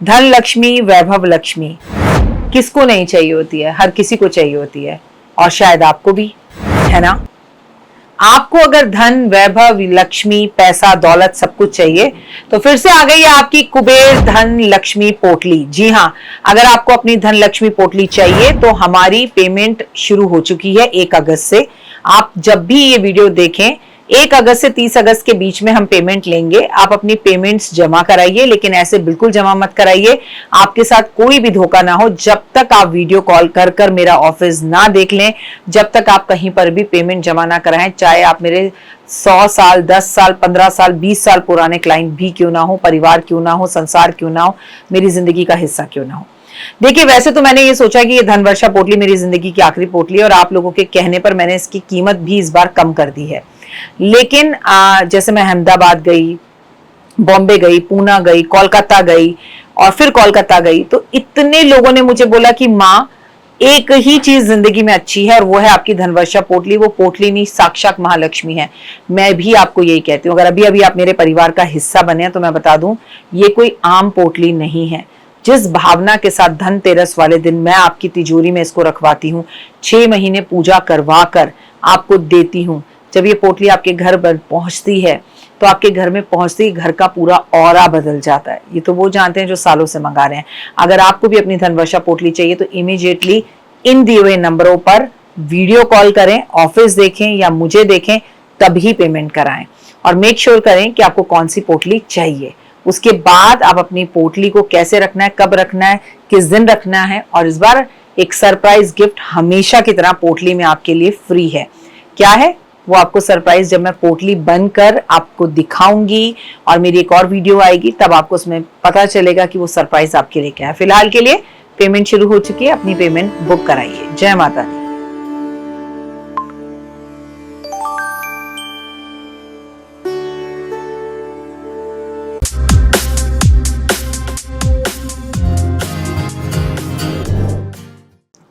धन लक्ष्मी, वैभव लक्ष्मी किसको नहीं चाहिए होती है? हर किसी को चाहिए होती है, और शायद आपको भी, है ना? आपको अगर धन, वैभव, लक्ष्मी, पैसा, दौलत सब कुछ चाहिए तो फिर से आ गई है आपकी कुबेर धन लक्ष्मी पोटली। जी हाँ, अगर आपको अपनी धन लक्ष्मी पोटली चाहिए तो हमारी पेमेंट शुरू हो चुकी है 1 अगस्त से। आप जब भी ये वीडियो देखें, 1 अगस्त से 30 अगस्त के बीच में हम पेमेंट लेंगे। आप अपनी पेमेंट्स जमा कराइए, लेकिन ऐसे बिल्कुल जमा मत कराइए, आपके साथ कोई भी धोखा ना हो। जब तक आप वीडियो कॉल कर कर मेरा ऑफिस ना देख लें, जब तक आप कहीं पर भी पेमेंट जमा ना कराएं, चाहे आप मेरे 100 साल, 10 साल, 15 साल, 20 साल पुराने क्लाइंट भी क्यों ना हो, परिवार क्यों ना हो, संसार क्यों ना हो, मेरी जिंदगी का हिस्सा क्यों ना हो। देखिए, वैसे तो मैंने ये सोचा कि ये धन वर्षा पोटली मेरी जिंदगी की आखिरी पोटली है, और आप लोगों के कहने पर मैंने इसकी कीमत भी इस बार कम कर दी है। लेकिन जैसे मैं अहमदाबाद गई, बॉम्बे गई, पूना गई, कोलकाता गई और फिर कोलकाता गई, तो इतने लोगों ने मुझे बोला कि माँ, एक ही चीज जिंदगी में अच्छी है और वो है आपकी धनवर्षा पोटली। वो पोटली नहीं, साक्षात महालक्ष्मी है। मैं भी आपको यही कहती हूँ, अगर अभी अभी आप मेरे परिवार का हिस्सा बने हैं तो मैं बता दूं, ये कोई आम पोटली नहीं है। जिस भावना के साथ धनतेरस वाले दिन मैं आपकी तिजोरी में इसको रखवाती हूँ, 6 महीने पूजा करवा कर आपको देती हूँ, जब ये पोटली आपके घर पर पहुंचती है तो आपके घर में पहुंचते ही घर का पूरा ऑरा बदल जाता है। ये तो वो जानते हैं जो सालों से मंगा रहे हैं। अगर आपको भी अपनी धनवर्षा पोटली चाहिए तो इमीडिएटली इन दिए हुए नंबरों पर वीडियो कॉल करें, ऑफिस देखें या मुझे देखें, तभी पेमेंट कराएं और मेक श्योर करें कि आपको कौन सी पोटली चाहिए। उसके बाद आप अपनी पोटली को कैसे रखना है, कब रखना है, किस दिन रखना है, और इस बार एक सरप्राइज गिफ्ट हमेशा की तरह पोटली में आपके लिए फ्री है। क्या है वो आपको सरप्राइज जब मैं पोटली बनकर आपको दिखाऊंगी और मेरी एक और वीडियो आएगी, तब आपको उसमें पता चलेगा कि वो सरप्राइज आपके लिए क्या है। फिलहाल के लिए पेमेंट शुरू हो चुकी है, अपनी पेमेंट बुक कराइए। जय माता दी।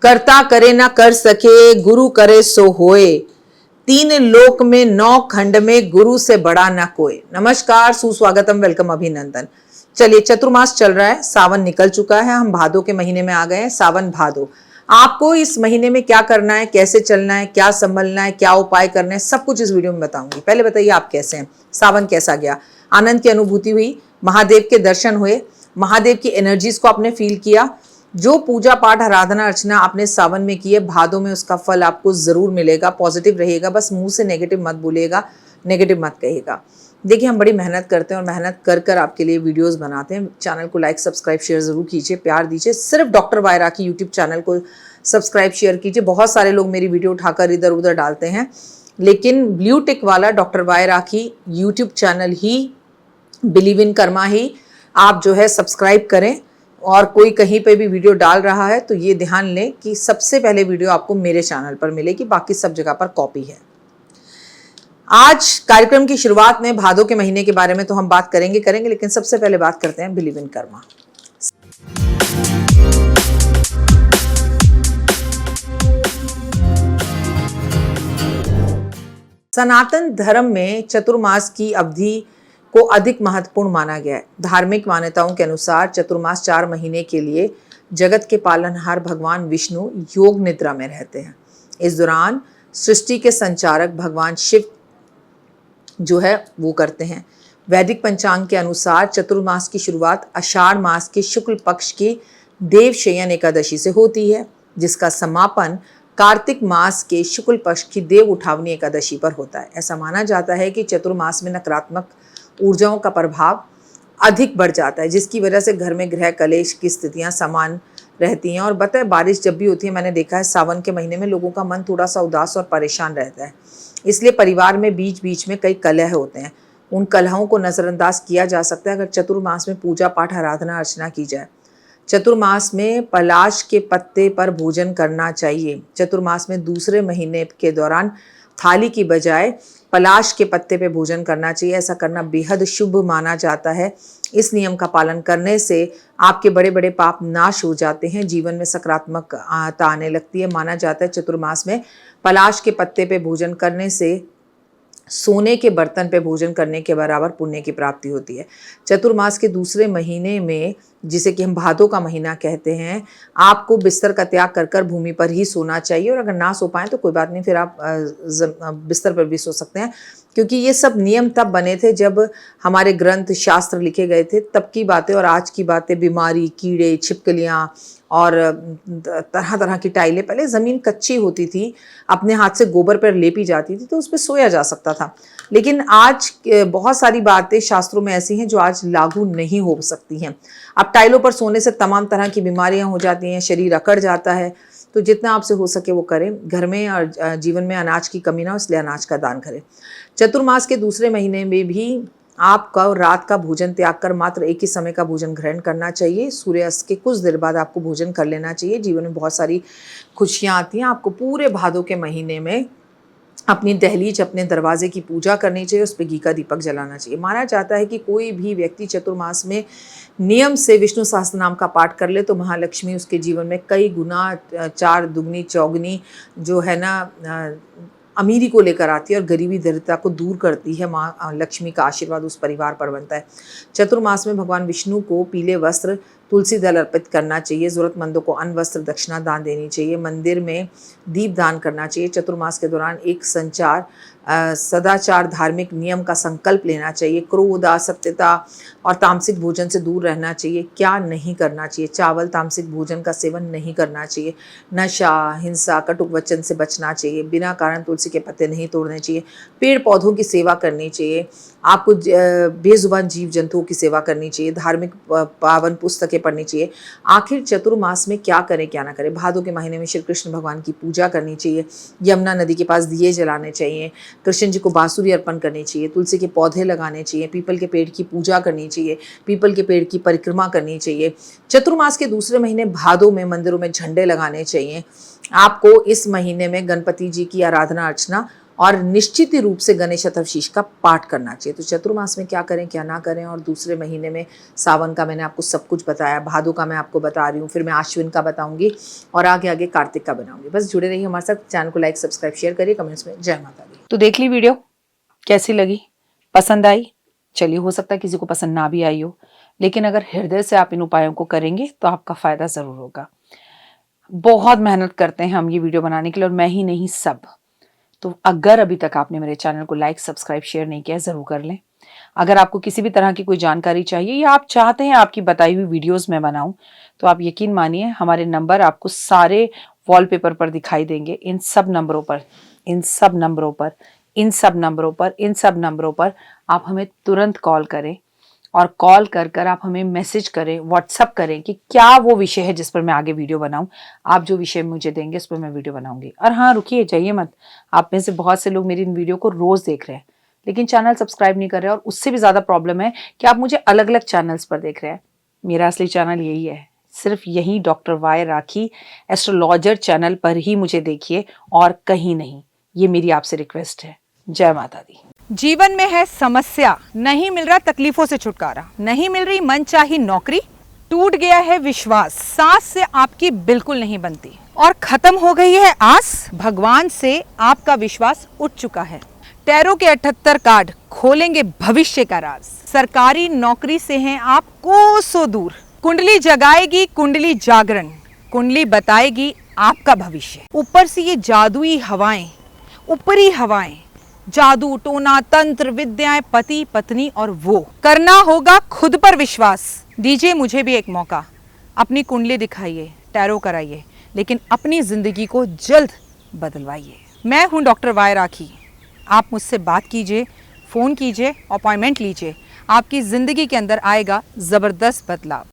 करता करे ना कर सके, गुरु करे सो होए, 3 लोक में 9 खंड में गुरु से बड़ा ना कोई। नमस्कार, सुस्वागतम, वेलकम, अभिनंदन। चलिए, चतुर्मास चल रहा है, सावन निकल चुका है, हम भादो के महीने में आ गए हैं। सावन भादो, आपको इस महीने में क्या करना है, कैसे चलना है, क्या संभलना है, क्या उपाय करने हैं, सब कुछ इस वीडियो में बताऊंगी। पहले बताइए आप कैसे हैं, सावन कैसा गया? आनंद की अनुभूति हुई, महादेव के दर्शन हुए, महादेव की एनर्जीज को आपने फील किया। जो पूजा पाठ आराधना अर्चना आपने सावन में की है, भादों में उसका फल आपको जरूर मिलेगा। पॉजिटिव रहिएगा, बस मुंह से नेगेटिव मत बोलिएगा, नेगेटिव मत कहिएगा। देखिए, हम बड़ी मेहनत करते हैं और मेहनत कर कर आपके लिए वीडियोस बनाते हैं। चैनल को लाइक सब्सक्राइब शेयर जरूर कीजिए, प्यार दीजिए। सिर्फ डॉक्टर वायरा की यूट्यूब चैनल को सब्सक्राइब शेयर कीजिए। बहुत सारे लोग मेरी वीडियो उठाकर इधर उधर डालते हैं, लेकिन ब्लू टिक वाला डॉक्टर वायरा की यूट्यूब चैनल ही, बिलीव इन कर्मा ही आप जो है सब्सक्राइब करें। और कोई कहीं पे भी वीडियो डाल रहा है तो ये ध्यान लें कि सबसे पहले वीडियो आपको मेरे चैनल पर मिलेगी, बाकी सब जगह पर कॉपी है। आज कार्यक्रम की शुरुआत में भादों के महीने के बारे में तो हम बात करेंगे, लेकिन सबसे पहले बात करते हैं बिलीव इन कर्मा। सनातन धर्म में चतुर्मास की अवधि को अधिक महत्वपूर्ण माना गया है। धार्मिक मान्यताओं के अनुसार चतुर्मास 4 महीने के लिए जगत के पालनहार भगवान विष्णु योग निद्रा में रहते हैं। इस दौरान सृष्टि के संचारक भगवान शिव जो है वो करते हैं। वैदिक पंचांग के अनुसार चतुर्मास की शुरुआत आषाढ़ मास के शुक्ल पक्ष की देवशयन एकादशी से होती है, जिसका समापन कार्तिक मास के शुक्ल पक्ष की देव उठावनी एकादशी पर होता है। ऐसा माना जाता है कि चतुर्मास में नकारात्मक ऊर्जाओं का प्रभाव अधिक बढ़ जाता है, जिसकी वजह से घर में गृह कलेश की स्थितियां समान रहती हैं। और बताए, बारिश जब भी होती है, मैंने देखा है सावन के महीने में लोगों का मन थोड़ा सा उदास और परेशान रहता है। इसलिए परिवार में बीच बीच में कई कलह होते हैं। उन कलहों को नज़रअंदाज किया जा सकता है अगर चतुर्मास में पूजा पाठ आराधना अर्चना की जाए। चतुर्मास में पलाश के पत्ते पर भोजन करना चाहिए। चतुर्मास में दूसरे महीने के दौरान थाली की बजाय पलाश के पत्ते पे भोजन करना चाहिए। ऐसा करना बेहद शुभ माना जाता है। इस नियम का पालन करने से आपके बड़े बड़े पाप नाश हो जाते हैं, जीवन में सकारात्मकता आने लगती है। माना जाता है चतुर्मास में पलाश के पत्ते पे भोजन करने से सोने के बर्तन पे भोजन करने के बराबर पुण्य की प्राप्ति होती है। चतुर्मास के दूसरे महीने में जिसे कि हम भादों का महीना कहते हैं, आपको बिस्तर का त्याग कर कर भूमि पर ही सोना चाहिए। और अगर ना सो पाएँ तो कोई बात नहीं, फिर आप बिस्तर पर भी सो सकते हैं, क्योंकि ये सब नियम तब बने थे जब हमारे ग्रंथ शास्त्र लिखे गए थे, तब की बातें। और आज की बातें बीमारी, कीड़े, छिपकलियाँ और तरह तरह की टाइलें, पहले ज़मीन कच्ची होती थी, अपने हाथ से गोबर पर लेपी जाती थी, तो उस पर सोया जा सकता था। लेकिन आज बहुत सारी बातें शास्त्रों में ऐसी हैं जो आज लागू नहीं हो सकती हैं। अब टाइलों पर सोने से तमाम तरह की बीमारियां हो जाती हैं, शरीर अकड़ जाता है। तो जितना आपसे हो सके वो करें। घर में और जीवन में अनाज की कमी ना हो, इसलिए अनाज का दान करें। चतुर्मास के दूसरे महीने में भी आपका रात का भोजन त्याग कर मात्र एक ही समय का भोजन ग्रहण करना चाहिए। सूर्यास्त के कुछ देर बाद आपको भोजन कर लेना चाहिए। जीवन में बहुत सारी खुशियाँ आती हैं। आपको पूरे भादों के महीने में अपनी दहलीज, अपने दरवाजे की पूजा करनी चाहिए, उस पर घी का दीपक जलाना चाहिए। माना जाता है कि कोई भी व्यक्ति चतुर्मास में नियम से विष्णु सहस्त्र नाम का पाठ कर ले तो महालक्ष्मी उसके जीवन में कई गुना, 4 दुगनी चौगनी जो है ना, अमीरी को लेकर आती है और गरीबी दरिद्रता को दूर करती है। माँ लक्ष्मी का आशीर्वाद उस परिवार पर बनता है। चतुर्मास में भगवान विष्णु को पीले वस्त्र, तुलसी दल अर्पित करना चाहिए। ज़रूरतमंदों को अन्न, वस्त्र, दक्षिणा दान देनी चाहिए। मंदिर में दीप दान करना चाहिए। चतुर्मास के दौरान एक सदाचार, धार्मिक नियम का संकल्प लेना चाहिए। क्रोध, असत्यता और तामसिक भोजन से दूर रहना चाहिए। क्या नहीं करना चाहिए? चावल, तामसिक भोजन का सेवन नहीं करना चाहिए। नशा, हिंसा, कटुक वचन से बचना चाहिए। बिना कारण तुलसी के पत्ते नहीं तोड़ने चाहिए। पेड़ पौधों की सेवा करनी चाहिए। आपको बेजुबान जीव जंतुओं की सेवा करनी चाहिए। धार्मिक पावन पुस्तकें पढ़नी चाहिए। आखिर चतुर्मास में क्या करें क्या ना करें? भादों के महीने में श्री कृष्ण भगवान की पूजा करनी चाहिए। यमुना नदी के पास दिए जलाने चाहिए। कृष्ण जी को बांसुरी अर्पण करनी चाहिए। तुलसी के पौधे लगाने चाहिए। पीपल के पेड़ की पूजा करनी चाहिए। पीपल के पेड़ की परिक्रमा करनी चाहिए। चतुर्मास के दूसरे महीने भादों में मंदिरों में झंडे लगाने चाहिए। आपको इस महीने में गणपति जी की आराधना अर्चना और निश्चित रूप से गणेश शतशीष का पाठ करना चाहिए। तो चतुर्मास में क्या करें क्या ना करें, और दूसरे महीने में सावन का मैंने आपको सब कुछ बताया, भादों का मैं आपको बता रही हूँ, फिर मैं आश्विन का बताऊंगी और आगे आगे कार्तिक का बनाऊंगी। बस जुड़े रहिए हमारे साथ। चैनल को लाइक, सब्सक्राइब, शेयर करिए, कमेंट्स में जय माता दी। तो देख ली वीडियो, कैसी लगी? पसंद आई? चलिए, हो सकता है किसी को पसंद ना भी आई हो, लेकिन अगर हृदय से आप इन उपायों को करेंगे तो आपका फायदा जरूर होगा। बहुत मेहनत करते हैं हम ये वीडियो बनाने के लिए, और मैं ही नहीं, सब। तो अगर अभी तक आपने मेरे चैनल को लाइक, सब्सक्राइब, शेयर नहीं किया, जरूर कर लें। अगर आपको किसी भी तरह की कोई जानकारी चाहिए या आप चाहते हैं आपकी बताई हुई वीडियोस में बनाऊं, तो आप यकीन मानिए हमारे नंबर आपको सारे वॉलपेपर पर दिखाई देंगे। इन सब नंबरों पर आप हमें तुरंत कॉल करें, और कॉल कर कर आप हमें मैसेज करें, व्हाट्सअप करें कि क्या वो विषय है जिस पर मैं आगे वीडियो बनाऊं। आप जो विषय मुझे देंगे उस पर मैं वीडियो बनाऊंगी। और हाँ, रुकिए, जाइए मत। आप में से बहुत से लोग मेरी इन वीडियो को रोज देख रहे हैं, लेकिन चैनल सब्सक्राइब नहीं कर रहे हैं, और उससे भी ज़्यादा प्रॉब्लम है कि आप मुझे अलग अलग चैनल्स पर देख रहे हैं। मेरा असली चैनल यही है, सिर्फ यही डॉक्टर वाई राखी एस्ट्रोलॉजर चैनल पर ही मुझे देखिए, और कहीं नहीं। ये मेरी आपसे रिक्वेस्ट है। जय माता दी। जीवन में है समस्या, नहीं मिल रहा तकलीफों से छुटकारा, नहीं मिल रही मनचाही नौकरी, टूट गया है विश्वास, सांस से आपकी बिल्कुल नहीं बनती, और खत्म हो गई है आस, भगवान से आपका विश्वास उठ चुका है। टैरो के 78 कार्ड खोलेंगे भविष्य का राज। सरकारी नौकरी से हैं आप कोसों दूर। कुंडली जगाएगी कुंडली जागरण, कुंडली बताएगी आपका भविष्य। ऊपर से ये जादुई हवाएं, ऊपरी हवाएं, जादू टोना तंत्र विद्याएं, पति पत्नी और वो। करना होगा खुद पर विश्वास। दीजिए मुझे भी एक मौका, अपनी कुंडली दिखाइए, टैरो कराइए, लेकिन अपनी जिंदगी को जल्द बदलवाइए। मैं हूं डॉक्टर वाई राखी। आप मुझसे बात कीजिए, फ़ोन कीजिए, अपॉइंटमेंट लीजिए। आपकी ज़िंदगी के अंदर आएगा ज़बरदस्त बदलाव।